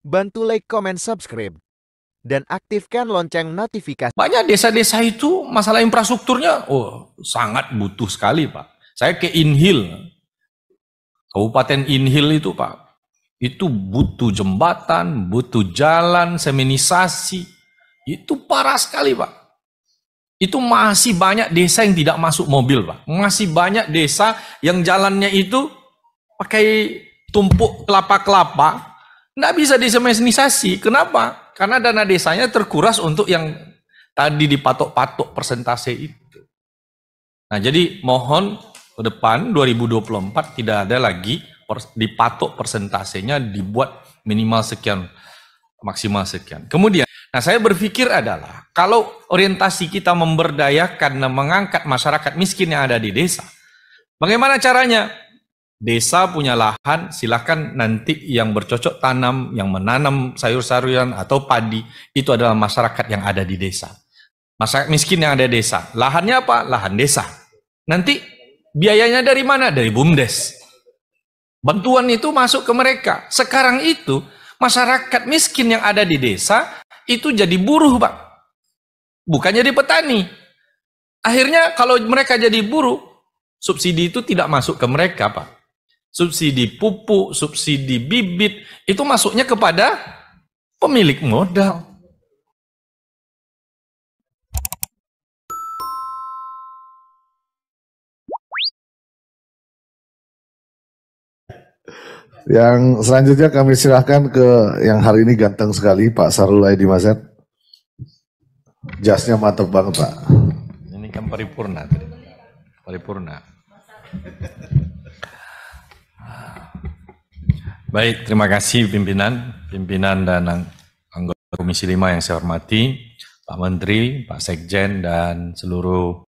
Bantu like, comment, subscribe, dan aktifkan lonceng notifikasi. Banyak desa-desa itu masalah infrastrukturnya sangat butuh sekali, Pak. Saya ke Inhil, Kabupaten Inhil itu, Pak. Itu butuh jembatan, butuh jalan, seminisasi. Itu parah sekali, Pak. Itu masih banyak desa yang tidak masuk mobil, Pak. Masih banyak desa yang jalannya itu pakai tumpuk kelapa-kelapa. Nggak bisa diseminisasi. Kenapa? Karena dana desanya terkuras untuk yang tadi dipatok-patok persentase itu. Nah, jadi mohon ke depan 2024 tidak ada lagi dipatok persentasenya, dibuat minimal sekian, maksimal sekian. Kemudian, nah saya berpikir adalah kalau orientasi kita memberdayakan dan mengangkat masyarakat miskin yang ada di desa, bagaimana caranya? Desa punya lahan, silakan nanti yang bercocok tanam, yang menanam sayur-sayuran atau padi, itu adalah masyarakat yang ada di desa. Masyarakat miskin yang ada di desa. Lahannya apa? Lahan desa. Nanti biayanya dari mana? Dari BUMDes. Bantuan itu masuk ke mereka. Sekarang itu masyarakat miskin yang ada di desa itu jadi buruh, Pak. Bukan jadi petani. Akhirnya kalau mereka jadi buruh, subsidi itu tidak masuk ke mereka, Pak. Subsidi pupuk, subsidi bibit, itu masuknya kepada pemilik modal. Yang selanjutnya kami silahkan ke yang hari ini ganteng sekali, Pak Sarul Aidi Mazet. Jasnya mantap banget, Pak. Ini kan paripurna. Paripurna. Baik, terima kasih pimpinan dan anggota Komisi 5 yang saya hormati, Pak Menteri, Pak Sekjen, dan seluruh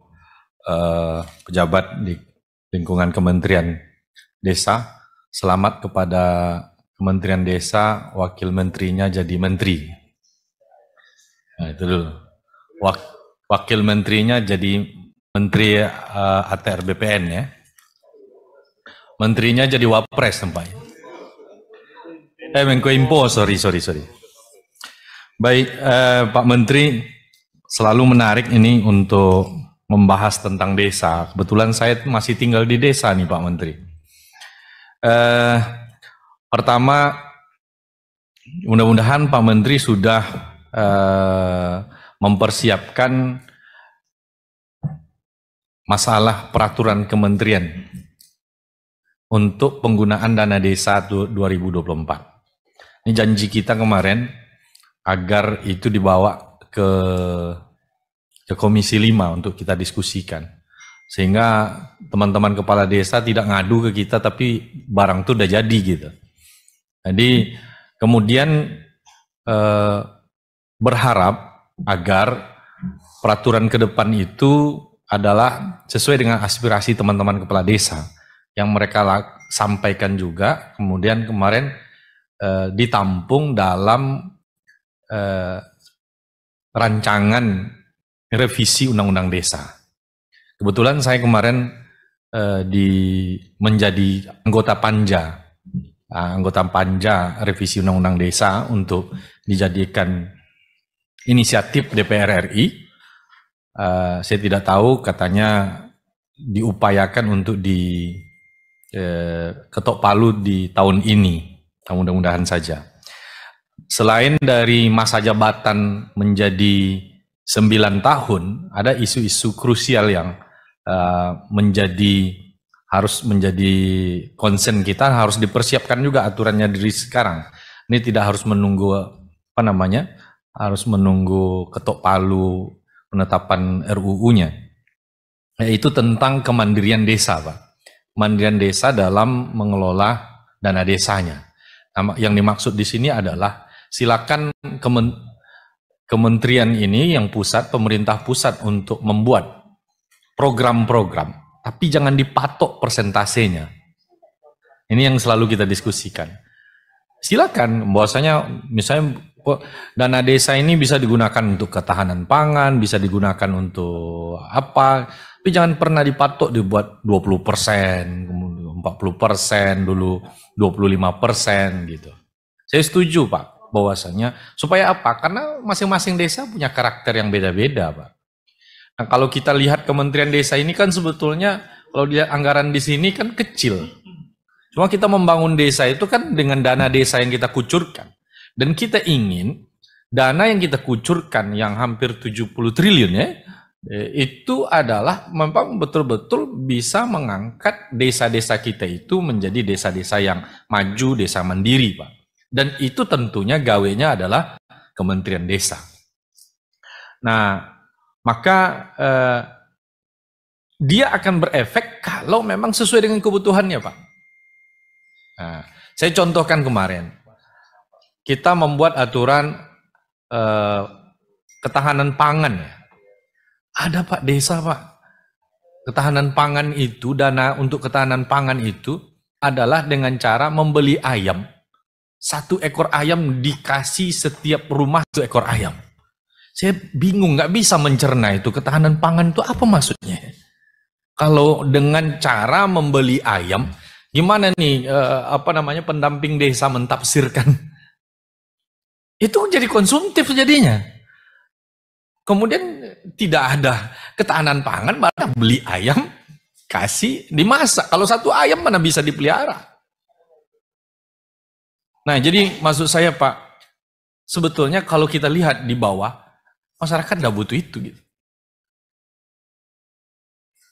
pejabat di lingkungan Kementerian Desa. Selamat kepada Kementerian Desa, Wakil Menterinya jadi Menteri. Nah, itu dulu. Wakil Menterinya jadi Menteri ATR BPN ya. Menterinya jadi Wapres tempatnya. Menko Info, sorry. Baik, Pak Menteri, selalu menarik ini untuk membahas tentang desa. Kebetulan saya masih tinggal di desa nih, Pak Menteri. Pertama, mudah-mudahan Pak Menteri sudah mempersiapkan masalah peraturan kementerian untuk penggunaan dana desa 2024. Ini janji kita kemarin agar itu dibawa ke Komisi 5 untuk kita diskusikan. Sehingga teman-teman kepala desa tidak ngadu ke kita tapi barang itu udah jadi gitu. Jadi kemudian berharap agar peraturan ke depan itu adalah sesuai dengan aspirasi teman-teman kepala desa yang mereka sampaikan juga, kemudian kemarin ditampung dalam rancangan revisi Undang-Undang Desa. Kebetulan saya kemarin menjadi anggota Panja revisi Undang-Undang Desa untuk dijadikan inisiatif DPR RI. Saya tidak tahu, katanya diupayakan untuk ketok palu di tahun ini. Mudah-mudahan saja. Selain dari masa jabatan menjadi 9 tahun, ada isu-isu krusial yang harus menjadi concern kita, harus dipersiapkan juga aturannya dari sekarang. Ini tidak harus menunggu harus menunggu ketok palu penetapan RUU-nya. Yaitu tentang kemandirian desa, Pak. Kemandirian desa dalam mengelola dana desanya. Yang dimaksud di sini adalah silakan kementerian ini yang pusat, pemerintah pusat untuk membuat program-program, tapi jangan dipatok persentasenya. Ini yang selalu kita diskusikan. Silakan, bahwasanya misalnya dana desa ini bisa digunakan untuk ketahanan pangan, bisa digunakan untuk apa, tapi jangan pernah dipatok dibuat 20%, kemudian 40%, dulu 25% gitu. Saya setuju, Pak, bahwasanya supaya apa? Karena masing-masing desa punya karakter yang beda-beda, Pak. Nah, kalau kita lihat Kementerian Desa ini kan sebetulnya kalau dia anggaran di sini kan kecil. Cuma kita membangun desa itu kan dengan dana desa yang kita kucurkan. Dan kita ingin dana yang kita kucurkan yang hampir 70 triliun ya, itu adalah memang betul-betul bisa mengangkat desa-desa kita itu menjadi desa-desa yang maju, desa mandiri, Pak. Dan itu tentunya gawenya adalah Kementerian Desa. Nah, maka dia akan berefek kalau memang sesuai dengan kebutuhannya, Pak. Nah, saya contohkan kemarin, kita membuat aturan ketahanan pangan ya. Ada Pak desa Pak, ketahanan pangan itu, dana untuk ketahanan pangan itu adalah dengan cara membeli ayam. 1 ekor ayam dikasih setiap rumah 1 ekor ayam. Saya bingung, nggak bisa mencerna itu ketahanan pangan itu apa maksudnya. Kalau dengan cara membeli ayam, gimana nih pendamping desa mentafsirkan? Itu jadi konsumtif jadinya. Kemudian tidak ada ketahanan pangan, malah beli ayam, kasih, dimasak. Kalau 1 ayam mana bisa dipelihara? Nah, jadi maksud saya Pak, sebetulnya kalau kita lihat di bawah, masyarakat nggak butuh itu. Gitu.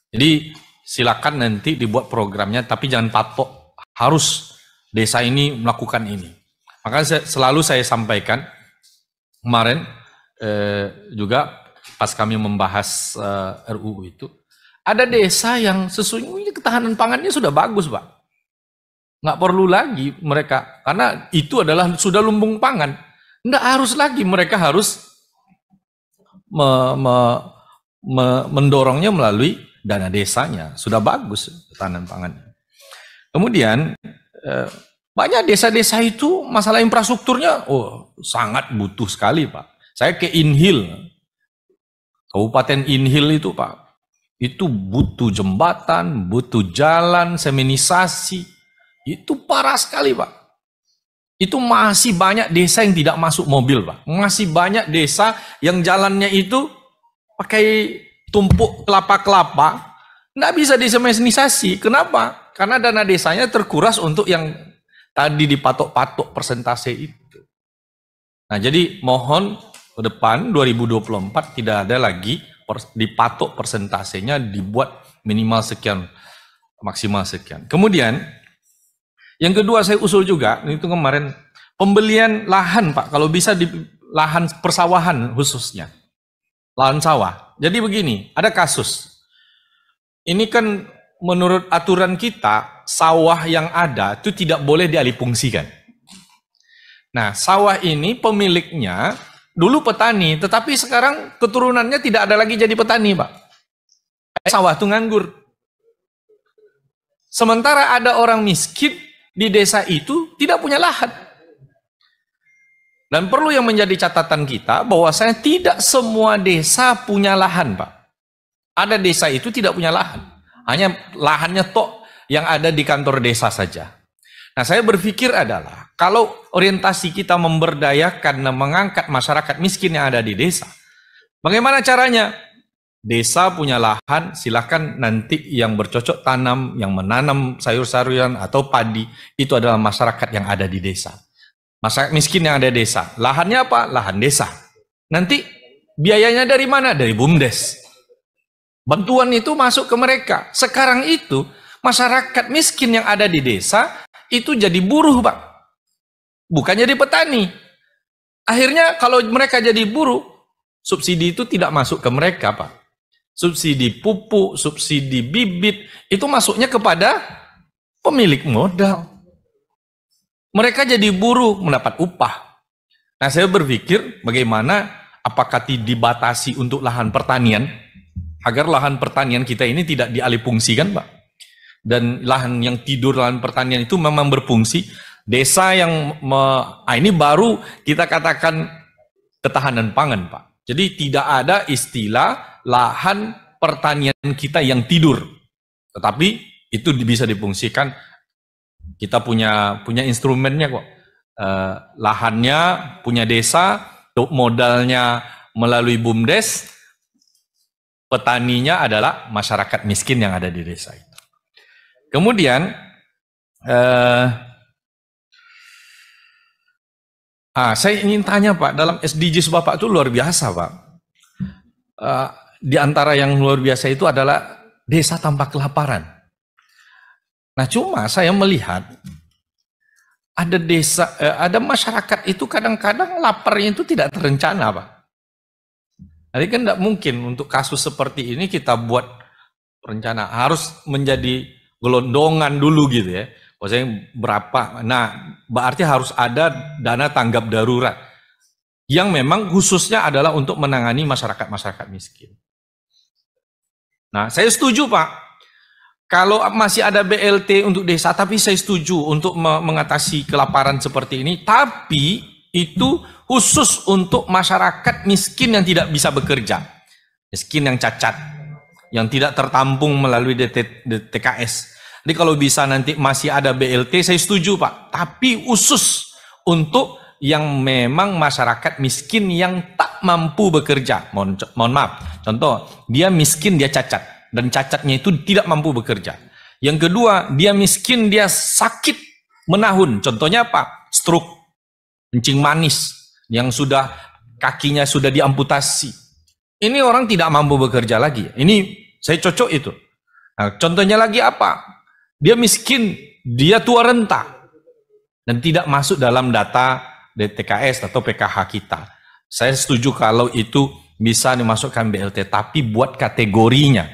Jadi silakan nanti dibuat programnya, tapi jangan patok harus desa ini melakukan ini. Maka selalu saya sampaikan kemarin juga pas kami membahas RUU itu, ada desa yang sesungguhnya ketahanan pangannya sudah bagus, Pak. Nggak perlu lagi mereka, karena itu adalah sudah lumbung pangan. Nggak harus lagi mereka harus mendorongnya melalui dana desanya, sudah bagus ketahanan pangannya. Kemudian banyak desa-desa itu masalah infrastrukturnya sangat butuh sekali, Pak. Saya ke Inhil, Kabupaten Inhil itu Pak, itu butuh jembatan, butuh jalan, seminisasi, itu parah sekali Pak. Itu masih banyak desa yang tidak masuk mobil Pak, masih banyak desa yang jalannya itu pakai tumpuk kelapa-kelapa, nggak bisa diseminisasi. Kenapa? Karena dana desanya terkuras untuk yang tadi dipatok-patok persentase itu. Nah, jadi mohon ke depan 2024 tidak ada lagi dipatok persentasenya, dibuat minimal sekian, maksimal sekian. Kemudian yang kedua saya usul juga, itu kemarin pembelian lahan Pak, kalau bisa di lahan persawahan khususnya, lahan sawah. Jadi begini, ada kasus. Ini kan menurut aturan kita, sawah yang ada itu tidak boleh dialihfungsikan. Nah, sawah ini pemiliknya dulu petani, tetapi sekarang keturunannya tidak ada lagi jadi petani, Pak. Sawah itu nganggur. Sementara ada orang miskin di desa itu tidak punya lahan. Dan perlu yang menjadi catatan kita bahwasanya tidak semua desa punya lahan, Pak. Ada desa itu tidak punya lahan. Hanya lahannya tok yang ada di kantor desa saja. Nah, saya berpikir adalah kalau orientasi kita memberdayakan dan mengangkat masyarakat miskin yang ada di desa, bagaimana caranya? Desa punya lahan, silakan nanti yang bercocok tanam, yang menanam sayur-sayuran atau padi, itu adalah masyarakat yang ada di desa. Masyarakat miskin yang ada di desa. Lahannya apa? Lahan desa. Nanti biayanya dari mana? Dari BUMDes. Bantuan itu masuk ke mereka. Sekarang itu masyarakat miskin yang ada di desa itu jadi buruh, Pak. Bukan jadi petani. Akhirnya kalau mereka jadi buruh, subsidi itu tidak masuk ke mereka, Pak. Subsidi pupuk, subsidi bibit, itu masuknya kepada pemilik modal. Mereka jadi buruh, mendapat upah. Nah, saya berpikir bagaimana apakah dibatasi untuk lahan pertanian, agar lahan pertanian kita ini tidak dialihfungsikan, Pak. Dan lahan yang tidur, lahan pertanian itu memang berfungsi. Desa yang ini baru kita katakan ketahanan pangan, Pak. Jadi tidak ada istilah lahan pertanian kita yang tidur. Tetapi itu bisa difungsikan. Kita punya instrumennya kok. lahannya, punya desa, modalnya melalui BUMDes, petaninya adalah masyarakat miskin yang ada di desa itu. Kemudian, saya ingin tanya Pak, dalam SDGs Bapak itu luar biasa Pak. Di antara yang luar biasa itu adalah desa tanpa kelaparan. Nah cuma saya melihat, ada desa, ada masyarakat itu kadang-kadang laparnya itu tidak terencana Pak. Jadi kan tidak mungkin untuk kasus seperti ini kita buat rencana, harus menjadi gelondongan dulu gitu ya. Maksudnya berapa, nah berarti harus ada dana tanggap darurat yang memang khususnya adalah untuk menangani masyarakat-masyarakat miskin. Nah saya setuju Pak, kalau masih ada BLT untuk desa, tapi saya setuju untuk mengatasi kelaparan seperti ini, tapi itu khusus untuk masyarakat miskin yang tidak bisa bekerja, miskin yang cacat, yang tidak tertampung melalui DTKS. Jadi kalau bisa nanti masih ada BLT, saya setuju Pak, tapi khusus untuk yang memang masyarakat miskin yang tak mampu bekerja. Mohon maaf, contoh, dia miskin, dia cacat, dan cacatnya itu tidak mampu bekerja. Yang kedua, dia miskin, dia sakit menahun, contohnya apa? Stroke, kencing manis, yang sudah kakinya sudah diamputasi. Ini orang tidak mampu bekerja lagi. Ini saya cocok itu. Nah, contohnya lagi apa? Dia miskin, dia tua renta, dan tidak masuk dalam data DTKS atau PKH kita. Saya setuju kalau itu bisa dimasukkan BLT, tapi buat kategorinya.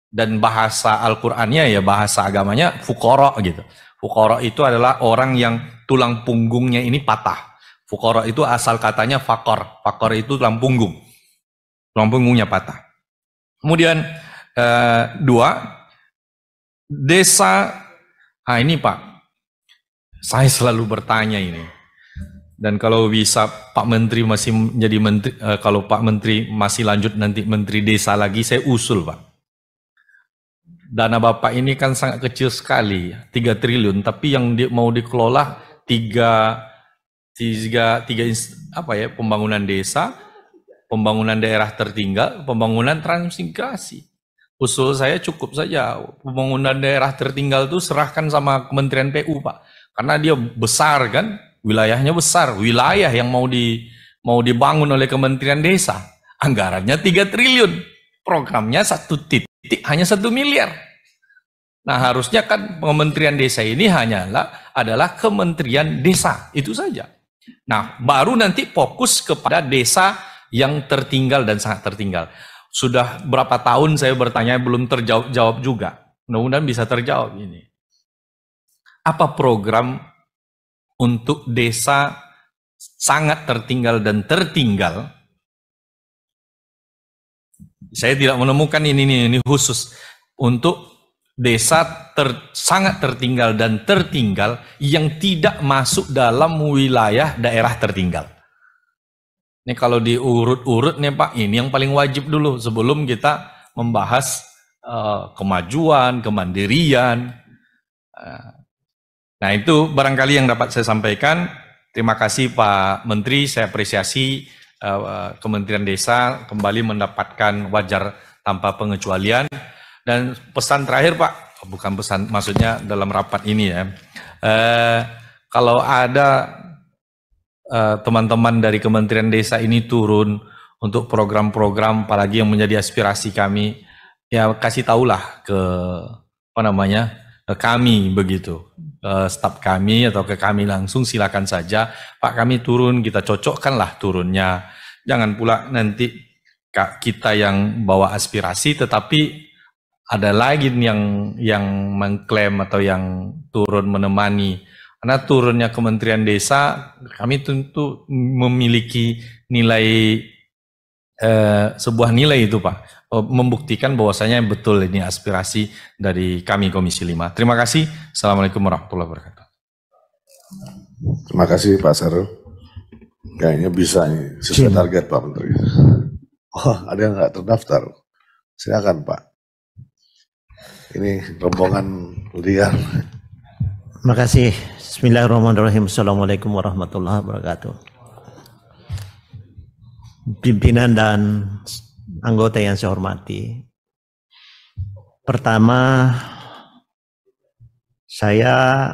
Dan bahasa Al-Qur'annya ya, bahasa agamanya fuqara gitu. Fuqara itu adalah orang yang tulang punggungnya ini patah. Fuqara itu asal katanya fakor. Fakor itu tulang punggung. Tulang punggungnya patah. Kemudian dua, desa. Nah ini Pak, saya selalu bertanya ini. Dan kalau bisa Pak Menteri masih menjadi menteri, kalau Pak Menteri masih lanjut nanti Menteri Desa lagi, saya usul Pak. Dana Bapak ini kan sangat kecil sekali, 3 triliun, tapi yang mau dikelola tiga pembangunan desa, pembangunan daerah tertinggal, pembangunan transmigrasi. Usul saya cukup saja, pembangunan daerah tertinggal itu serahkan sama Kementerian PU Pak, karena dia besar kan, wilayahnya besar, wilayah yang mau dibangun oleh Kementerian Desa, anggarannya 3 triliun, programnya 1 titik hanya 1 miliar. Nah harusnya kan Kementerian Desa ini adalah Kementerian Desa, itu saja. Nah baru nanti fokus kepada desa yang tertinggal dan sangat tertinggal. Sudah berapa tahun saya bertanya belum terjawab juga. Mudah-mudahan bisa terjawab ini. Apa program untuk desa sangat tertinggal dan tertinggal? Saya tidak menemukan ini khusus untuk desa sangat tertinggal dan tertinggal yang tidak masuk dalam wilayah daerah tertinggal. Ini kalau diurut-urut nih Pak, ini yang paling wajib dulu sebelum kita membahas kemajuan, kemandirian. Nah itu barangkali yang dapat saya sampaikan. Terima kasih Pak Menteri, saya apresiasi Kementerian Desa kembali mendapatkan wajar tanpa pengecualian. Dan pesan terakhir Pak, bukan pesan, maksudnya dalam rapat ini ya, kalau ada teman-teman dari Kementerian Desa ini turun untuk program-program apalagi yang menjadi aspirasi kami, ya kasih tahulah ke kami begitu, staf kami atau ke kami langsung, silakan saja Pak, kami turun, kita cocokkanlah turunnya. Jangan pula nanti kita yang bawa aspirasi tetapi ada lagi yang mengklaim atau yang turun menemani. Karena turunnya Kementerian Desa, kami tentu memiliki nilai, sebuah nilai itu Pak, membuktikan bahwasanya betul ini aspirasi dari kami Komisi 5. Terima kasih. Assalamualaikum warahmatullahi wabarakatuh. Terima kasih Pak Sarul. Kayaknya bisa nih, sesuai target Pak Menteri. Oh, ada yang nggak terdaftar. Silakan Pak. Ini rombongan liar. Terima kasih Bismillahirrahmanirrahim. Assalamualaikum warahmatullahi wabarakatuh. Pimpinan dan anggota yang saya hormati. Pertama, saya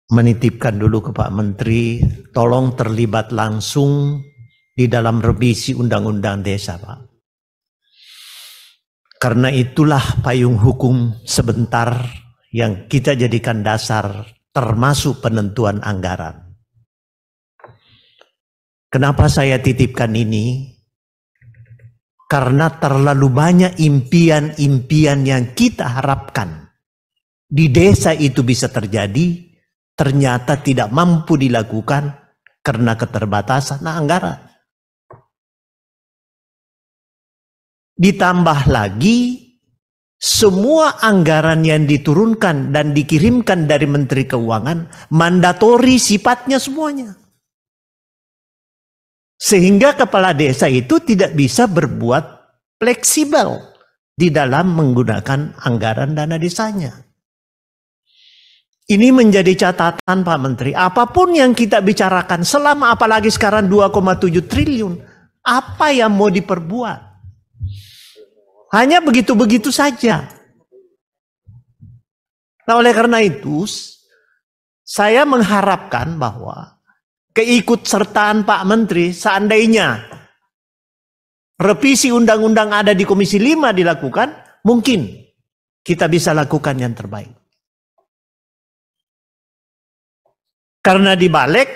menitipkan dulu ke Pak Menteri, tolong terlibat langsung di dalam revisi Undang-Undang Desa, Pak. Karena itulah payung hukum sebentar yang kita jadikan dasar termasuk penentuan anggaran. Kenapa saya titipkan ini? Karena terlalu banyak impian-impian yang kita harapkan di desa itu bisa terjadi, ternyata tidak mampu dilakukan karena keterbatasan anggaran. Ditambah lagi, semua anggaran yang diturunkan dan dikirimkan dari Menteri Keuangan mandatori sifatnya semuanya. Sehingga kepala desa itu tidak bisa berbuat fleksibel di dalam menggunakan anggaran dana desanya. Ini menjadi catatan Pak Menteri. Apapun yang kita bicarakan selama apalagi sekarang 2,7 triliun. Apa yang mau diperbuat? Hanya begitu-begitu saja. Nah, oleh karena itu, saya mengharapkan bahwa keikutsertaan Pak Menteri, seandainya revisi undang-undang ada di Komisi 5 dilakukan, mungkin kita bisa lakukan yang terbaik. Karena dibalik,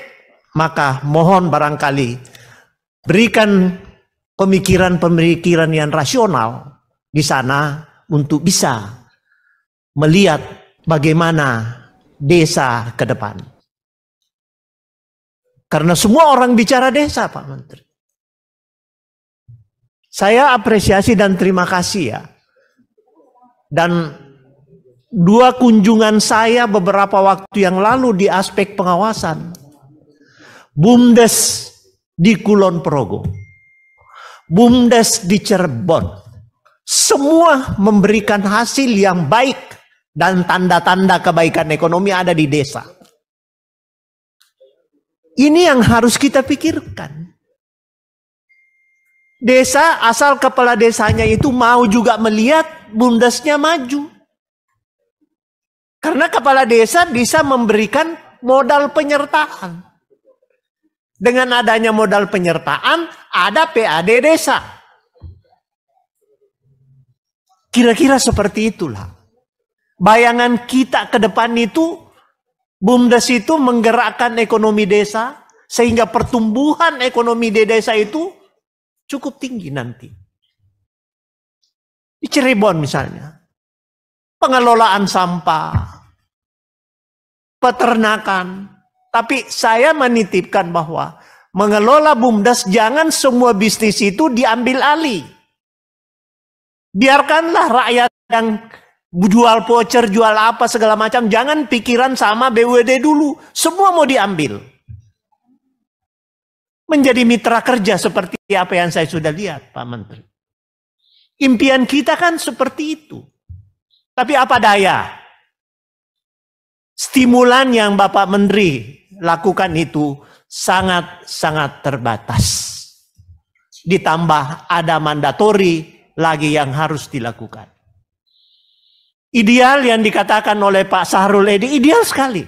maka mohon barangkali berikan pemikiran-pemikiran yang rasional di sana untuk bisa melihat bagaimana desa ke depan. Karena semua orang bicara desa, Pak Menteri. Saya apresiasi dan terima kasih ya. Dan dua kunjungan saya beberapa waktu yang lalu di aspek pengawasan. BUMDes di Kulon Progo. BUMDes di Cirebon. Semua memberikan hasil yang baik dan tanda-tanda kebaikan ekonomi ada di desa. Ini yang harus kita pikirkan. Desa asal kepala desanya itu mau juga melihat BUMDesnya maju. Karena kepala desa bisa memberikan modal penyertaan. Dengan adanya modal penyertaan, ada PAD desa. Kira-kira seperti itulah. Bayangan kita ke depan itu, BUMDes itu menggerakkan ekonomi desa, sehingga pertumbuhan ekonomi di desa itu cukup tinggi nanti. Di Cirebon misalnya, pengelolaan sampah, peternakan. Tapi saya menitipkan bahwa mengelola BUMDes jangan semua bisnis itu diambil alih. Biarkanlah rakyat yang jual voucher, jual apa segala macam, jangan pikiran sama BUMD dulu. Semua mau diambil. Menjadi mitra kerja seperti apa yang saya sudah lihat, Pak Menteri. Impian kita kan seperti itu. Tapi apa daya? Stimulan yang Bapak Menteri lakukan itu sangat-sangat terbatas. Ditambah ada mandatori lagi yang harus dilakukan. Ideal yang dikatakan oleh Pak Sahrul Edi ideal sekali.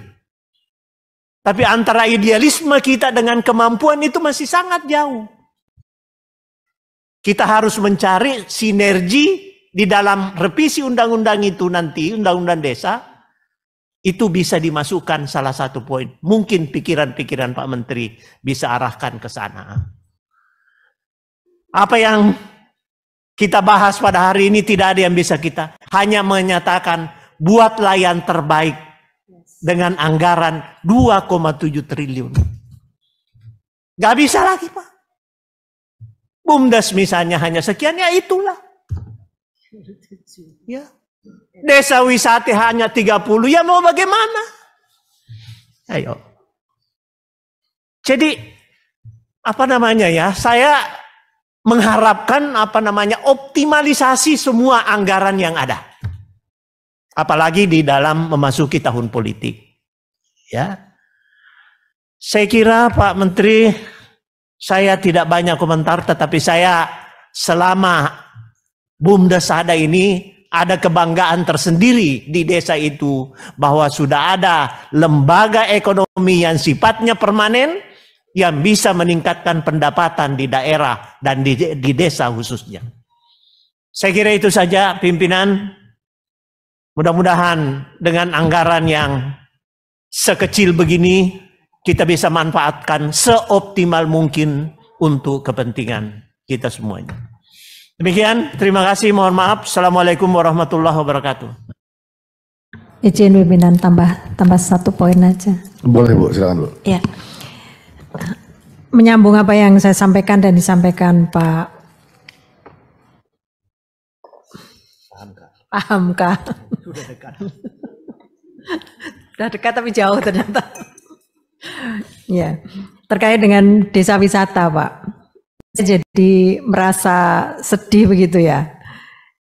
Tapi antara idealisme kita dengan kemampuan itu masih sangat jauh. Kita harus mencari sinergi di dalam revisi undang-undang itu nanti, undang-undang desa, itu bisa dimasukkan salah satu poin. Mungkin pikiran-pikiran Pak Menteri bisa arahkan ke sana. Apa yang kita bahas pada hari ini tidak ada yang bisa kita hanya menyatakan buatlah yang terbaik dengan anggaran 2,7 triliun. Gak bisa lagi Pak. BUMDes misalnya hanya sekian, ya itulah. Ya. Desa wisata hanya 30, ya mau bagaimana? Ayo. Jadi apa namanya ya? Saya mengharapkan optimalisasi semua anggaran yang ada. Apalagi di dalam memasuki tahun politik. Ya. Saya kira Pak Menteri, saya tidak banyak komentar, tetapi saya selama BUMDes ada ini, ada kebanggaan tersendiri di desa itu, bahwa sudah ada lembaga ekonomi yang sifatnya permanen, yang bisa meningkatkan pendapatan di daerah dan di desa khususnya. Saya kira itu saja pimpinan. Mudah-mudahan dengan anggaran yang sekecil begini, kita bisa manfaatkan seoptimal mungkin untuk kepentingan kita semuanya. Demikian, terima kasih, mohon maaf. Assalamualaikum warahmatullahi wabarakatuh. Izin pimpinan tambah 1 poin aja. Boleh Bu, silakan Bu. Ya. Menyambung apa yang saya sampaikan dan disampaikan Pak Hamka. Sudah dekat. Sudah dekat tapi jauh ternyata. Ya, terkait dengan desa wisata Pak. Jadi merasa sedih begitu ya.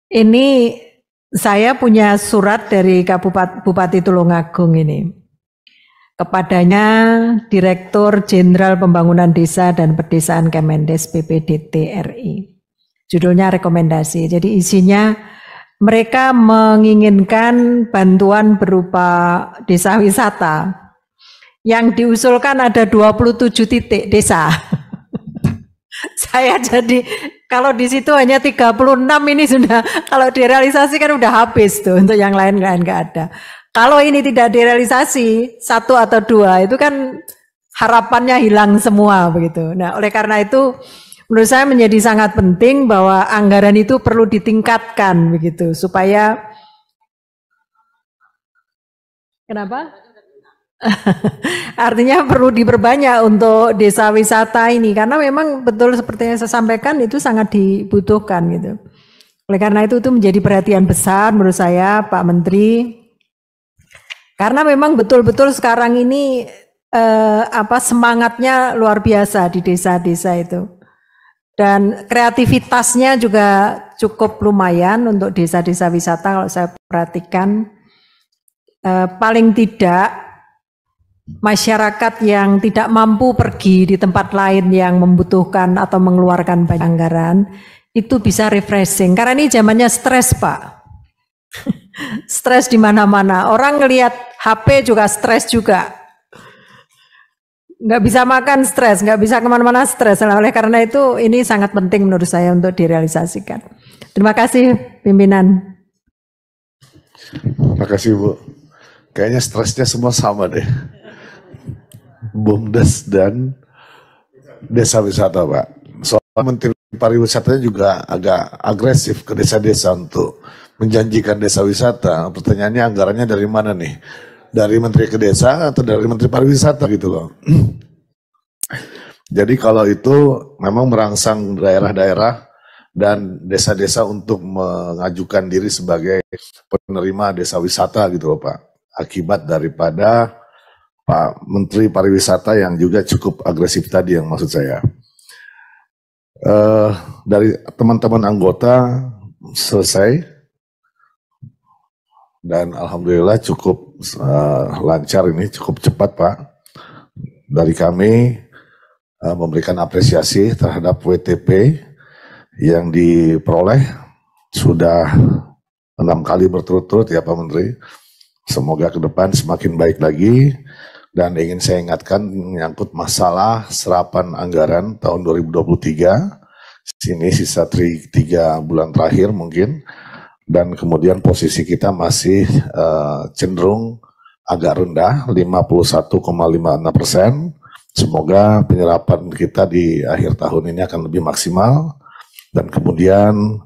Ini saya punya surat dari Bupati Tulungagung ini. Kepadanya Direktur Jenderal Pembangunan Desa dan Pedesaan Kemendes PPDT RI. Judulnya rekomendasi. Jadi isinya mereka menginginkan bantuan berupa desa wisata. Yang diusulkan ada 27 titik desa. Saya jadi kalau di situ hanya 36 ini sudah, kalau direalisasikan udah habis tuh, untuk yang lain-lain nggak ada. Kalau ini tidak direalisasi 1 atau 2 itu kan harapannya hilang semua begitu. Nah, oleh karena itu menurut saya menjadi sangat penting bahwa anggaran itu perlu ditingkatkan begitu supaya kenapa? Artinya perlu diperbanyak untuk desa wisata ini karena memang betul seperti yang saya sampaikan itu sangat dibutuhkan gitu. Oleh karena itu menjadi perhatian besar menurut saya Pak Menteri. Karena memang betul-betul sekarang ini semangatnya luar biasa di desa-desa itu. Dan kreativitasnya juga cukup lumayan untuk desa-desa wisata kalau saya perhatikan. Paling tidak masyarakat yang tidak mampu pergi di tempat lain yang membutuhkan atau mengeluarkan banyak anggaran itu bisa refreshing karena ini zamannya stres Pak. Stres di mana-mana, orang ngelihat HP juga stres juga, nggak bisa makan stres, nggak bisa kemana-mana stres. Oleh karena itu ini sangat penting menurut saya untuk direalisasikan. Terima kasih pimpinan. Terima kasih Bu. Kayaknya stresnya semua sama deh. BUMDes dan desa wisata Pak. Soal Menteri Pariwisatanya juga agak agresif ke desa-desa untuk menjanjikan desa wisata. Pertanyaannya anggarannya dari mana nih? Dari Menteri ke Desa atau dari Menteri Pariwisata gitu loh. Jadi kalau itu memang merangsang daerah-daerah dan desa-desa untuk mengajukan diri sebagai penerima desa wisata gitu loh Pak. Akibat daripada Pak Menteri Pariwisata yang juga cukup agresif tadi yang maksud saya. Dari teman-teman anggota selesai dan alhamdulillah cukup lancar ini, cukup cepat Pak. Dari kami memberikan apresiasi terhadap WTP yang diperoleh sudah 6 kali berturut-turut ya Pak Menteri. Semoga ke depan semakin baik lagi. Dan ingin saya ingatkan menyangkut masalah serapan anggaran tahun 2023. Sini sisa 3 bulan terakhir mungkin. Dan kemudian posisi kita masih cenderung agak rendah, 51,56%. Semoga penyerapan kita di akhir tahun ini akan lebih maksimal. Dan kemudian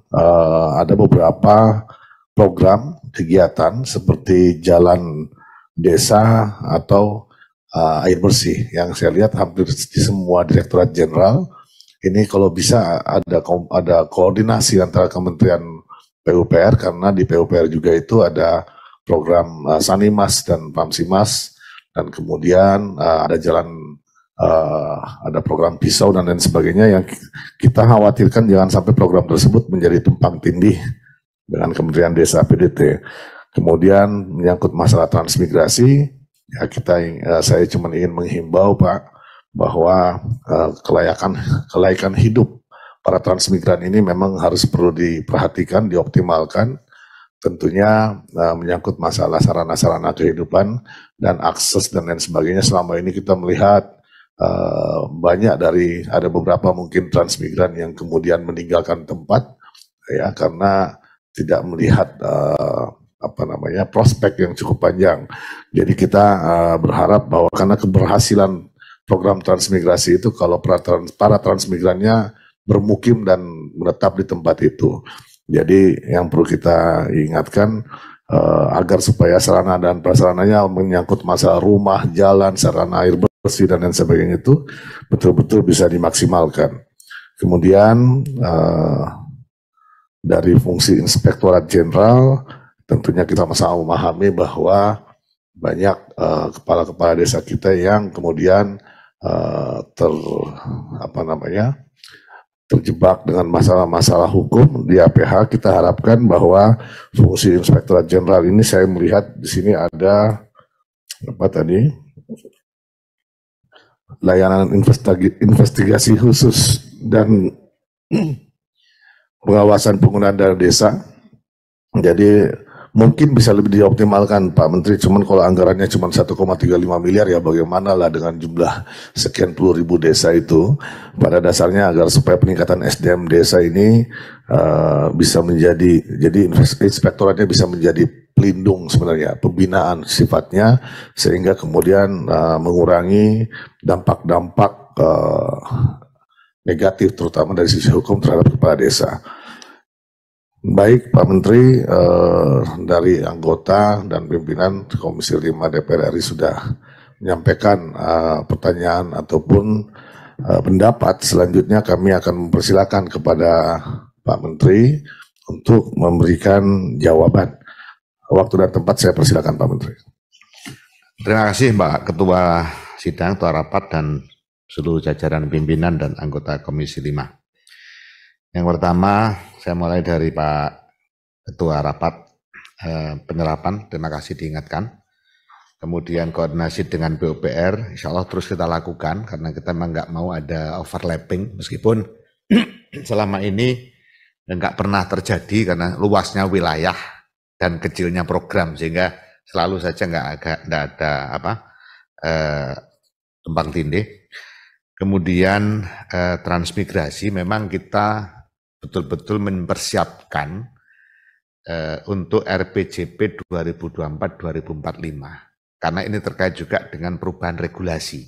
ada beberapa program kegiatan seperti jalan desa atau air bersih yang saya lihat hampir di semua direktorat jenderal ini kalau bisa ada koordinasi antara Kementerian PUPR karena di PUPR juga itu ada program Sanimas dan Pamsimas dan kemudian ada jalan ada program pisau dan lain sebagainya yang kita khawatirkan jangan sampai program tersebut menjadi tumpang tindih dengan Kementerian Desa PDT. Kemudian menyangkut masalah transmigrasi Ya saya cuma ingin menghimbau Pak bahwa kelaikan hidup para transmigran ini memang harus perlu diperhatikan, dioptimalkan. Tentunya menyangkut masalah sarana-sarana kehidupan dan akses dan lain sebagainya. Selama ini kita melihat banyak ada beberapa mungkin transmigran yang kemudian meninggalkan tempat ya karena tidak melihat prospek yang cukup panjang. Jadi kita berharap bahwa karena keberhasilan program transmigrasi itu kalau para transmigrannya bermukim dan menetap di tempat itu. Jadi yang perlu kita ingatkan agar supaya sarana dan prasarananya menyangkut masalah rumah, jalan, sarana air bersih dan lain sebagainya itu betul-betul bisa dimaksimalkan. Kemudian dari fungsi Inspektorat Jenderal tentunya kita sama-sama memahami bahwa banyak kepala-kepala desa kita yang kemudian terjebak dengan masalah-masalah hukum di APH. Kita harapkan bahwa fungsi Inspektorat Jenderal ini, saya melihat di sini ada layanan investigasi khusus dan pengawasan penggunaan dana desa. Jadi mungkin bisa lebih dioptimalkan Pak Menteri, cuman kalau anggarannya cuma 1,35 miliar ya bagaimana lah dengan jumlah sekian puluh ribu desa itu. Pada dasarnya agar supaya peningkatan SDM desa ini bisa jadi inspektoratnya bisa menjadi pelindung sebenarnya, pembinaan sifatnya, sehingga kemudian mengurangi dampak-dampak negatif terutama dari sisi hukum terhadap kepala desa. Baik Pak Menteri, dari anggota dan pimpinan Komisi 5 DPR RI sudah menyampaikan pertanyaan ataupun pendapat. Selanjutnya kami akan mempersilakan kepada Pak Menteri untuk memberikan jawaban. Waktu dan tempat saya persilakan Pak Menteri. Terima kasih Pak Ketua Sidang, Ketua Rapat dan seluruh jajaran pimpinan dan anggota Komisi 5. Yang pertama, saya mulai dari Pak Ketua Rapat penyerapan, terima kasih diingatkan. Kemudian koordinasi dengan PUPR, insya Allah terus kita lakukan, karena kita memang nggak mau ada overlapping, meskipun selama ini nggak pernah terjadi karena luasnya wilayah dan kecilnya program, sehingga selalu saja nggak ada tumpang tindih. Kemudian transmigrasi memang kita betul-betul mempersiapkan untuk RPJP 2024-2045 karena ini terkait juga dengan perubahan regulasi.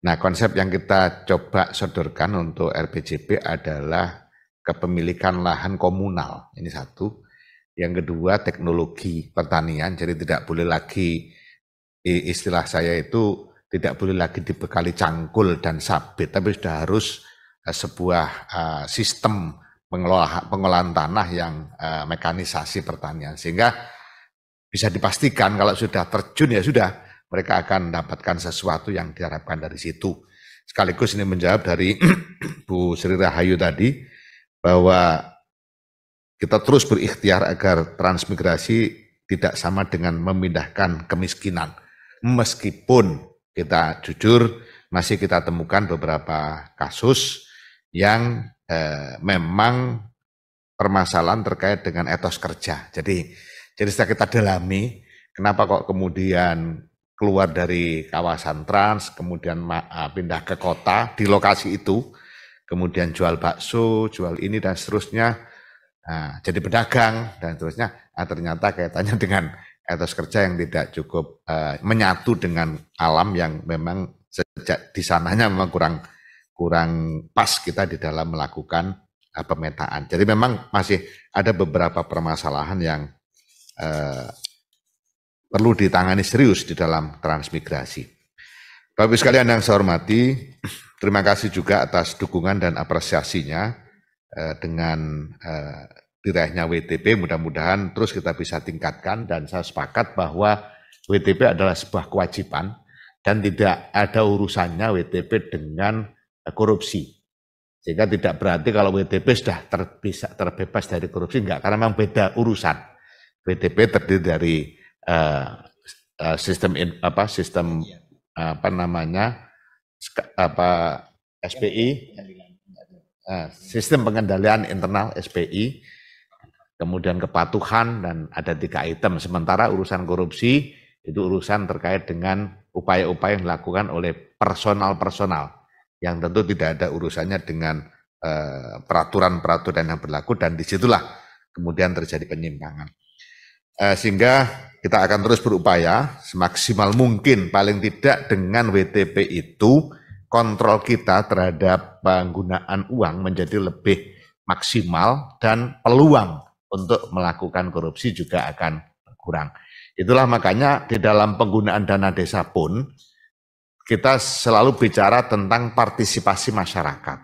Nah, konsep yang kita coba sodorkan untuk RPJP adalah kepemilikan lahan komunal, ini satu. Yang kedua, teknologi pertanian, jadi tidak boleh lagi, istilah saya itu tidak boleh lagi dibekali cangkul dan sabit, tapi sudah harus sebuah sistem pengolahan tanah yang mekanisasi pertanian, sehingga bisa dipastikan kalau sudah terjun ya sudah, mereka akan mendapatkan sesuatu yang diharapkan dari situ. Sekaligus ini menjawab dari Bu Sri Rahayu tadi, bahwa kita terus berikhtiar agar transmigrasi tidak sama dengan memindahkan kemiskinan. Meskipun kita jujur, masih kita temukan beberapa kasus yang memang permasalahan terkait dengan etos kerja. Jadi setelah kita dalami, kenapa kok kemudian keluar dari kawasan trans, kemudian pindah ke kota di lokasi itu, kemudian jual bakso, jual ini dan seterusnya, jadi pedagang dan seterusnya. Ternyata kaitannya dengan etos kerja yang tidak cukup menyatu dengan alam yang memang sejak di sananya memang kurang pas kita di dalam melakukan pemetaan. Jadi memang masih ada beberapa permasalahan yang perlu ditangani serius di dalam transmigrasi. Bapak Ibu sekalian yang saya hormati, terima kasih juga atas dukungan dan apresiasinya dengan diraihnya WTP. Mudah-mudahan terus kita bisa tingkatkan, dan saya sepakat bahwa WTP adalah sebuah kewajiban dan tidak ada urusannya WTP dengan korupsi. Sehingga tidak berarti kalau WTP sudah terbebas dari korupsi, enggak, karena memang beda urusan. WTP terdiri dari sistem SPI, sistem pengendalian internal SPI, kemudian kepatuhan, dan ada 3 item. Sementara urusan korupsi itu urusan terkait dengan upaya-upaya yang dilakukan oleh personal-personal yang tentu tidak ada urusannya dengan peraturan-peraturan yang berlaku, dan disitulah kemudian terjadi penyimpangan. Sehingga kita akan terus berupaya semaksimal mungkin, paling tidak dengan WTP itu kontrol kita terhadap penggunaan uang menjadi lebih maksimal dan peluang untuk melakukan korupsi juga akan berkurang. Itulah makanya di dalam penggunaan dana desa pun kita selalu bicara tentang partisipasi masyarakat.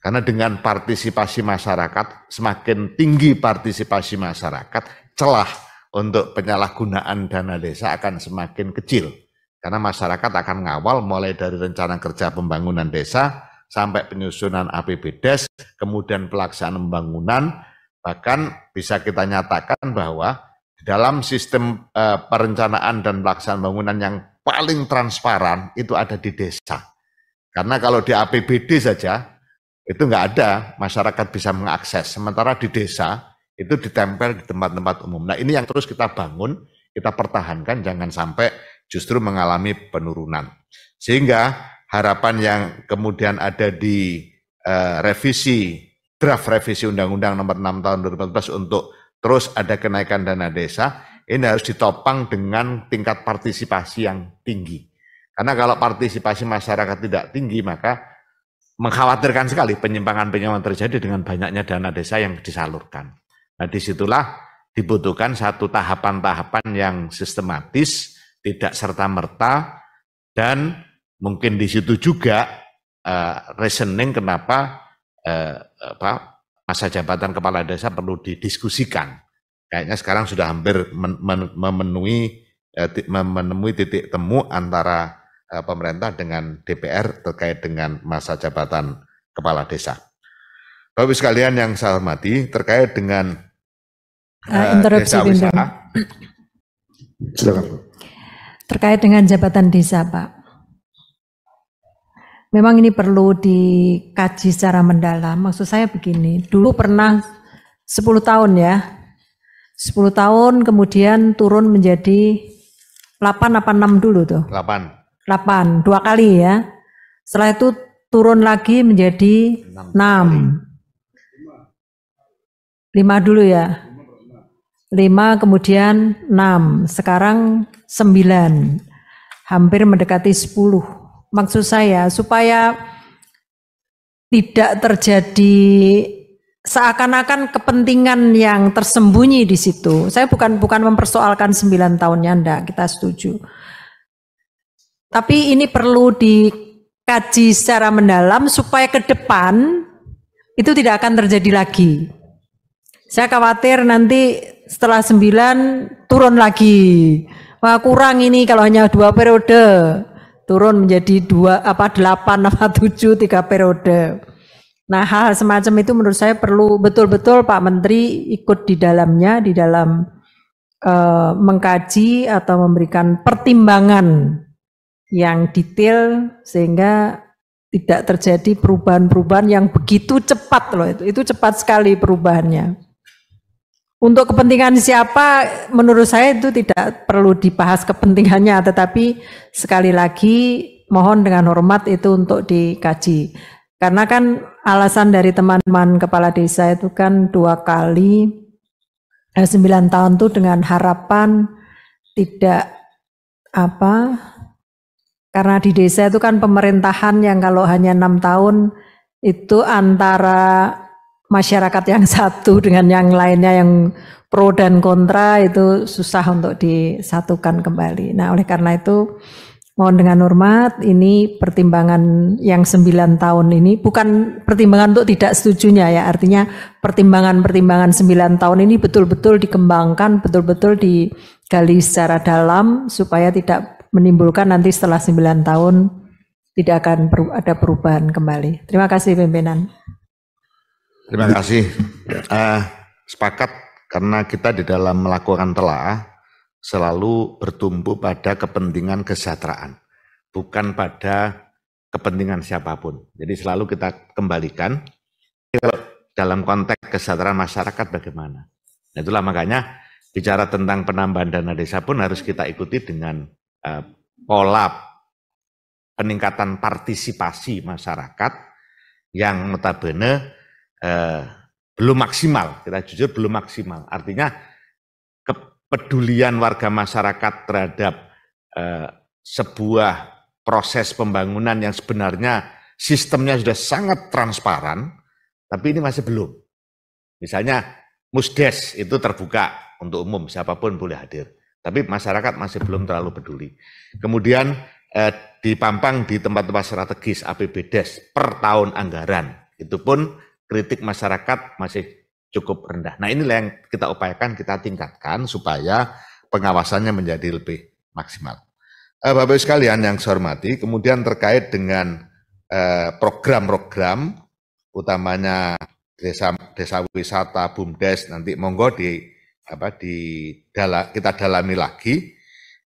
Karena dengan partisipasi masyarakat, semakin tinggi partisipasi masyarakat, celah untuk penyalahgunaan dana desa akan semakin kecil. Karena masyarakat akan ngawal mulai dari rencana kerja pembangunan desa sampai penyusunan APBDes, kemudian pelaksanaan pembangunan. Bahkan bisa kita nyatakan bahwa dalam sistem perencanaan dan pelaksanaan pembangunan yang paling transparan itu ada di desa. Karena kalau di APBD saja itu nggak ada, masyarakat bisa mengakses. Sementara di desa itu ditempel di tempat-tempat umum. Nah, ini yang terus kita bangun, kita pertahankan, jangan sampai justru mengalami penurunan. Sehingga harapan yang kemudian ada di draft revisi Undang-Undang Nomor 6 Tahun 2014 untuk terus ada kenaikan dana desa, ini harus ditopang dengan tingkat partisipasi yang tinggi. Karena kalau partisipasi masyarakat tidak tinggi, maka mengkhawatirkan sekali penyimpangan-penyimpangan terjadi dengan banyaknya dana desa yang disalurkan. Nah, disitulah dibutuhkan satu tahapan-tahapan yang sistematis, tidak serta-merta, dan mungkin di situ juga reasoning kenapa masa jabatan kepala desa perlu didiskusikan. Kayaknya sekarang sudah hampir memenuhi titik temu antara pemerintah dengan DPR terkait dengan masa jabatan kepala desa. Bapak sekalian yang saya hormati, terkait dengan desa wisata. Silakan. Terkait dengan jabatan desa, Pak. Memang ini perlu dikaji secara mendalam. Maksud saya begini, dulu pernah 10 tahun ya. 10 tahun kemudian turun menjadi 8 apa 6 dulu tuh? 8, 2 kali ya. Setelah itu turun lagi menjadi 6. 5 dulu ya. 5 kemudian 6, sekarang 9. Hampir mendekati 10. Maksud saya supaya tidak terjadi seakan-akan kepentingan yang tersembunyi di situ. Saya bukan mempersoalkan 9 tahunnya, enggak, kita setuju. Tapi ini perlu dikaji secara mendalam supaya ke depan itu tidak akan terjadi lagi. Saya khawatir nanti setelah 9 turun lagi. Wah, kurang ini kalau hanya 2 periode. Turun menjadi 8 apa 7 3 periode. Nah, hal semacam itu menurut saya perlu betul-betul Pak Menteri ikut di dalamnya, di dalam mengkaji atau memberikan pertimbangan yang detail sehingga tidak terjadi perubahan-perubahan yang begitu cepat loh, itu cepat sekali perubahannya. Untuk kepentingan siapa, menurut saya itu tidak perlu dibahas kepentingannya, tetapi sekali lagi mohon dengan hormat itu untuk dikaji. Karena kan alasan dari teman-teman kepala desa itu kan 2 kali 9 tahun itu dengan harapan tidak karena di desa itu kan pemerintahan yang kalau hanya 6 tahun itu antara masyarakat yang satu dengan yang lainnya yang pro dan kontra itu susah untuk disatukan kembali. Nah, oleh karena itu mohon dengan hormat, ini pertimbangan yang 9 tahun ini bukan pertimbangan untuk tidak setujunya ya, artinya pertimbangan-pertimbangan 9 tahun ini betul-betul dikembangkan, betul-betul digali secara dalam supaya tidak menimbulkan nanti setelah 9 tahun tidak akan ada perubahan kembali. Terima kasih pimpinan. Terima kasih. Sepakat karena kita di dalam melakukan telaah selalu bertumpu pada kepentingan kesejahteraan, bukan pada kepentingan siapapun. Jadi selalu kita kembalikan, kalau dalam konteks kesejahteraan masyarakat bagaimana. Nah, itulah makanya bicara tentang penambahan dana desa pun harus kita ikuti dengan pola peningkatan partisipasi masyarakat yang notabene belum maksimal. Kita jujur belum maksimal. Artinya kepedulian warga masyarakat terhadap sebuah proses pembangunan yang sebenarnya sistemnya sudah sangat transparan, tapi ini masih belum. Misalnya Musdes itu terbuka untuk umum, siapapun boleh hadir. Tapi masyarakat masih belum terlalu peduli. Kemudian di Pampang di tempat-tempat strategis APBDes per tahun anggaran, itu pun kritik masyarakat masih cukup rendah. Nah inilah yang kita upayakan, kita tingkatkan supaya pengawasannya menjadi lebih maksimal. Bapak-Ibu sekalian yang saya hormati, kemudian terkait dengan program-program, utamanya desa wisata, BUMDes, nanti monggo kita dalami lagi.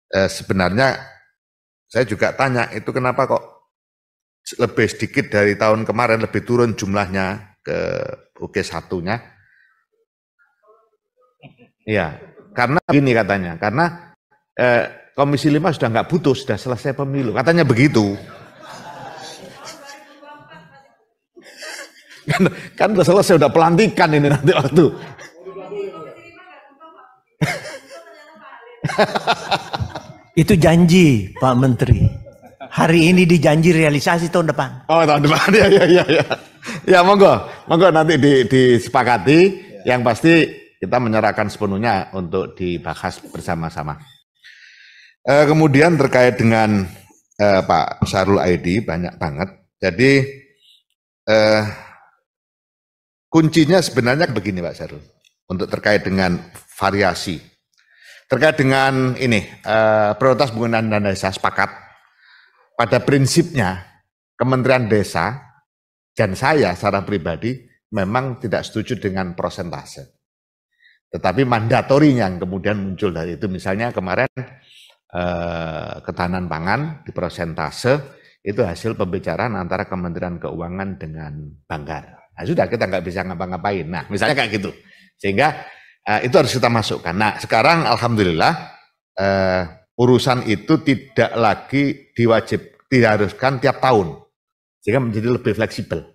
Sebenarnya saya juga tanya, itu kenapa kok lebih sedikit dari tahun kemarin, lebih turun jumlahnya ke UG1-nya? Iya, karena begini katanya, karena Komisi 5 sudah nggak butuh, sudah selesai pemilu, katanya begitu. Kan udah selesai, udah pelantikan ini nanti waktu. Itu janji Pak Menteri. Hari ini dijanji realisasi tahun depan. Oh tahun depan, ya. Ya monggo nanti disepakati. Yang pasti kita menyerahkan sepenuhnya untuk dibahas bersama-sama. Kemudian terkait dengan Pak Sarul Aidi banyak banget. Jadi kuncinya sebenarnya begini Pak Sarul, untuk terkait dengan variasi. Terkait dengan ini, prioritas penggunaan dana desa sepakat. Pada prinsipnya, Kementerian Desa dan saya secara pribadi memang tidak setuju dengan persentase. Tetapi mandatorinya yang kemudian muncul dari itu, misalnya kemarin ketahanan pangan di persentase, itu hasil pembicaraan antara Kementerian Keuangan dengan Banggar. Nah, sudah kita nggak bisa ngapa-ngapain. Nah, misalnya kayak gitu. Sehingga itu harus kita masukkan. Nah, sekarang alhamdulillah urusan itu tidak lagi diharuskan tiap tahun. Sehingga menjadi lebih fleksibel.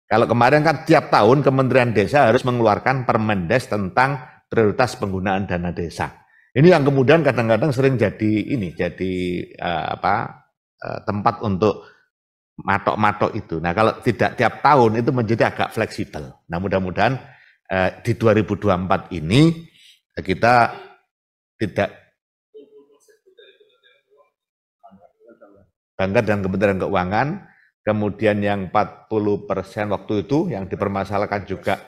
Kalau kemarin kan tiap tahun Kementerian Desa harus mengeluarkan Permendes tentang prioritas penggunaan dana desa. Ini yang kemudian kadang-kadang sering jadi tempat untuk matok-matok itu. Nah kalau tidak tiap tahun itu menjadi agak fleksibel. Nah mudah-mudahan di 2024 ini kita tidak Banggar dan Kementerian Keuangan, kemudian yang 40% waktu itu yang dipermasalahkan juga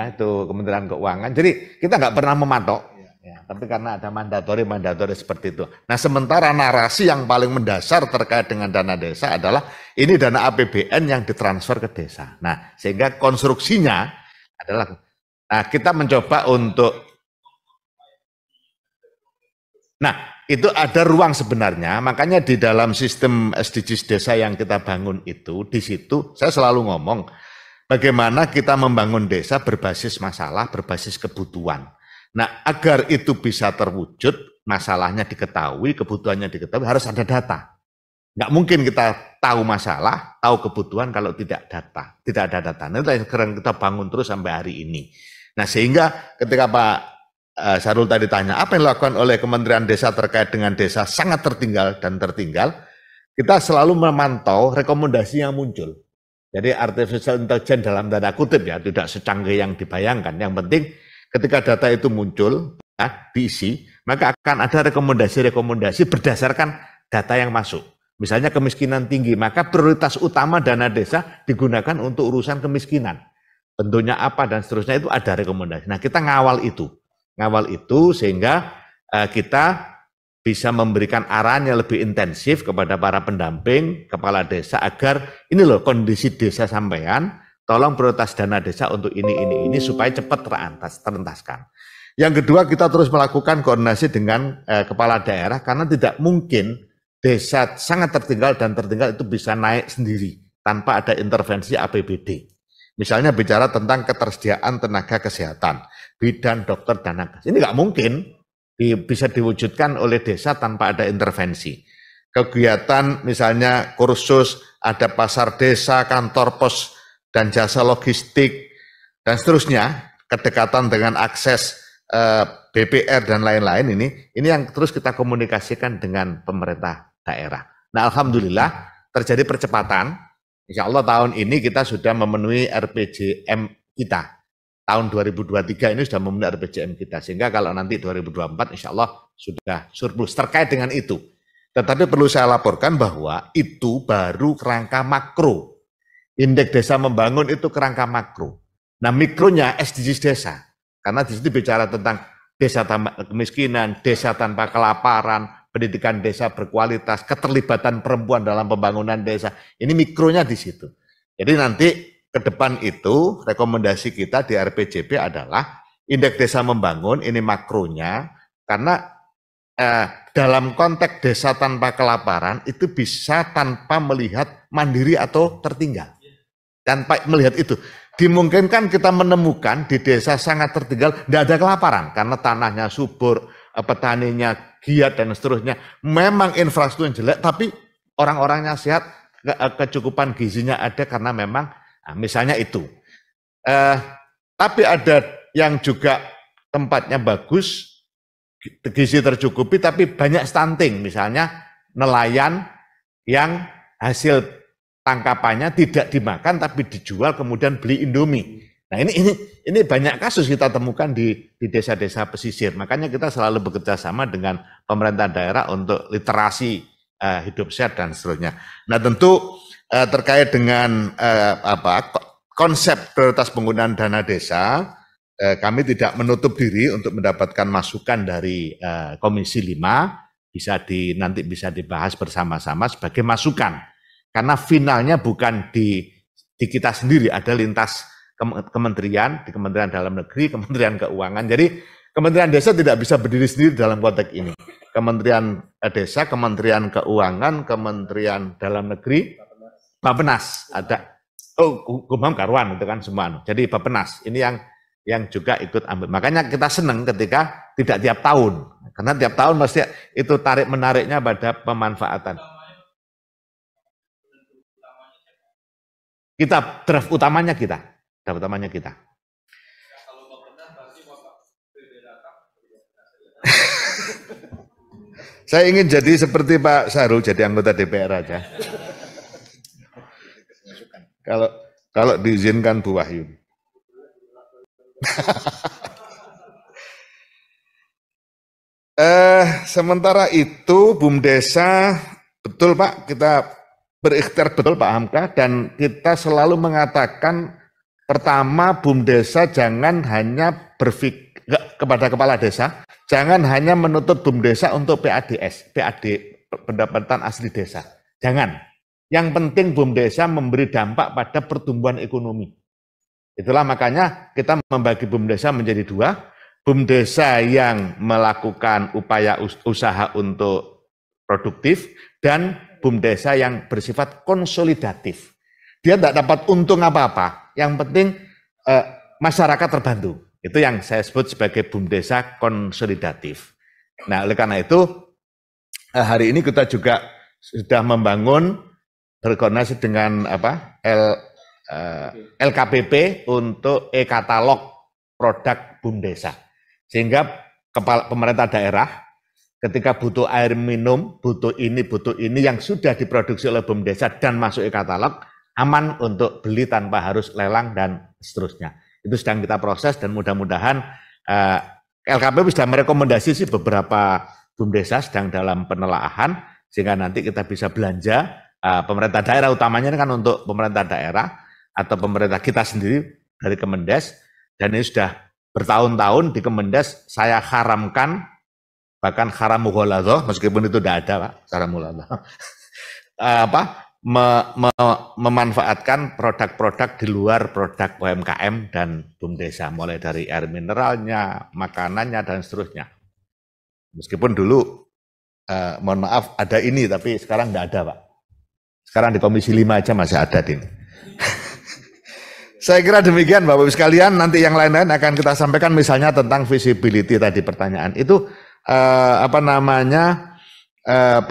itu Kementerian Keuangan. Jadi kita nggak pernah mematok. Ya, tapi karena ada mandatori seperti itu. Nah sementara narasi yang paling mendasar terkait dengan dana desa adalah ini dana APBN yang ditransfer ke desa. Nah sehingga konstruksinya adalah, nah kita mencoba untuk, nah itu ada ruang sebenarnya, makanya di dalam sistem SDGs desa yang kita bangun itu, di situ saya selalu ngomong bagaimana kita membangun desa berbasis masalah, berbasis kebutuhan. Nah, agar itu bisa terwujud, masalahnya diketahui, kebutuhannya diketahui, harus ada data. Nggak mungkin kita tahu masalah, tahu kebutuhan kalau tidak ada data. Nah, itu yang sekarang kita bangun terus sampai hari ini. Nah, sehingga ketika Pak Sarul tadi tanya, apa yang dilakukan oleh Kementerian Desa terkait dengan desa sangat tertinggal, kita selalu memantau rekomendasi yang muncul. Jadi artificial intelligence dalam tanda kutip ya, tidak secanggih yang dibayangkan. Yang penting ketika data itu muncul, diisi, maka akan ada rekomendasi-rekomendasi berdasarkan data yang masuk. Misalnya kemiskinan tinggi, maka prioritas utama dana desa digunakan untuk urusan kemiskinan. Bentuknya apa dan seterusnya itu ada rekomendasi. Nah kita ngawal itu sehingga kita bisa memberikan arahan yang lebih intensif kepada para pendamping, kepala desa agar ini loh kondisi desa sampean, tolong prioritas dana desa untuk ini supaya cepat terentaskan. Yang kedua, kita terus melakukan koordinasi dengan kepala daerah karena tidak mungkin desa sangat tertinggal dan tertinggal itu bisa naik sendiri tanpa ada intervensi APBD. Misalnya bicara tentang ketersediaan tenaga kesehatan, bidan, dokter, dan nakes. Ini nggak mungkin bisa diwujudkan oleh desa tanpa ada intervensi. Kegiatan misalnya kursus, ada pasar desa, kantor pos, dan jasa logistik, dan seterusnya, kedekatan dengan akses BPR dan lain-lain ini yang terus kita komunikasikan dengan pemerintah daerah. Nah, alhamdulillah terjadi percepatan. Insya Allah tahun ini kita sudah memenuhi RPJM kita. Tahun 2023 ini sudah memenuhi RPJM kita. Sehingga kalau nanti 2024 insya Allah sudah surplus terkait dengan itu. Tetapi perlu saya laporkan bahwa itu baru kerangka makro. Indeks desa membangun itu kerangka makro. Nah, mikronya SDGs desa. Karena di situ bicara tentang desa tanpa kemiskinan, desa tanpa kelaparan, pendidikan desa berkualitas, keterlibatan perempuan dalam pembangunan desa. Ini mikronya di situ. Jadi nanti ke depan itu rekomendasi kita di RPJP adalah indeks desa membangun, ini makronya, karena dalam konteks desa tanpa kelaparan itu bisa tanpa melihat mandiri atau tertinggal. Tanpa melihat itu. Dimungkinkan kita menemukan di desa sangat tertinggal, tidak ada kelaparan karena tanahnya subur, petaninya giat dan seterusnya. Memang infrastruktur yang jelek, tapi orang-orangnya sehat, kecukupan gizinya ada karena memang misalnya itu. Tapi ada yang juga tempatnya bagus, gizi tercukupi, tapi banyak stunting. Misalnya nelayan yang hasil tangkapannya tidak dimakan tapi dijual kemudian beli Indomie. Nah ini banyak kasus kita temukan di desa-desa pesisir. Makanya kita selalu bekerja sama dengan pemerintah daerah untuk literasi hidup sehat dan seterusnya. Nah tentu terkait dengan konsep prioritas penggunaan dana desa, kami tidak menutup diri untuk mendapatkan masukan dari Komisi 5, nanti bisa dibahas bersama-sama sebagai masukan. Karena finalnya bukan di kita sendiri, ada lintas kementerian, di Kementerian Dalam Negeri, Kementerian Keuangan. Jadi Kementerian Desa tidak bisa berdiri sendiri dalam konteks ini. Kementerian Desa, Kementerian Keuangan, Kementerian Dalam Negeri, Bappenas, ada Kumham Karwan itu kan semua. Jadi Bappenas ini yang juga ikut ambil. Makanya kita senang ketika tidak tiap tahun. Karena tiap tahun pasti itu tarik-menariknya pada pemanfaatan. Kita draft utamanya kita. Saya ingin jadi seperti Pak Sarul, jadi anggota DPR aja. Kalau diizinkan Bu Wahyu. Sementara itu BUMDesa, betul Pak, kita berikhtiar betul Pak Hamka, dan kita selalu mengatakan pertama BUMDesa jangan hanya berpikir kepada kepala desa, jangan hanya menuntut BUMDesa untuk PADS, PAD pendapatan asli desa. Jangan. Yang penting BUMDesa memberi dampak pada pertumbuhan ekonomi. Itulah makanya kita membagi BUMDesa menjadi dua. BUMDesa yang melakukan upaya usaha untuk produktif dan BUMDesa yang bersifat konsolidatif. Dia tidak dapat untung apa-apa, yang penting masyarakat terbantu. Itu yang saya sebut sebagai BUMDesa konsolidatif. Nah, oleh karena itu, hari ini kita juga sudah membangun, berkoordinasi dengan LKPP untuk e-katalog produk BUMDesa. Sehingga pemerintah daerah, ketika butuh air minum, butuh ini yang sudah diproduksi oleh BUMDesa dan masuk e-katalog, aman untuk beli tanpa harus lelang dan seterusnya. Itu sedang kita proses dan mudah-mudahan LKPP sudah merekomendasi beberapa BUMDesa sedang dalam penelaahan, sehingga nanti kita bisa belanja, pemerintah daerah utamanya kan untuk pemerintah daerah atau pemerintah kita sendiri dari Kemendes, dan ini sudah bertahun-tahun di Kemendes saya haramkan, bahkan haram mughaladhah, meskipun itu tidak ada Pak, haram mughaladhah. memanfaatkan produk-produk di luar produk UMKM dan BUMDesa, mulai dari air mineralnya, makanannya, dan seterusnya. Meskipun dulu, mohon maaf, ada ini, tapi sekarang tidak ada, Pak. Sekarang di Komisi 5 aja masih ada ini. Saya kira demikian, Bapak Ibu sekalian. Nanti yang lain-lain akan kita sampaikan, misalnya tentang visibility tadi pertanyaan. Itu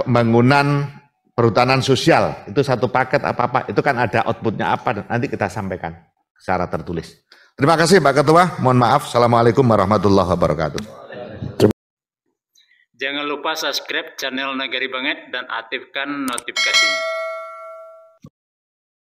pembangunan perhutanan sosial, itu satu paket apa-apa, itu kan ada outputnya apa, dan nanti kita sampaikan secara tertulis. Terima kasih Pak Ketua, mohon maaf. Assalamualaikum warahmatullahi wabarakatuh. Jangan lupa subscribe channel Nagari Banget dan aktifkan notifikasinya.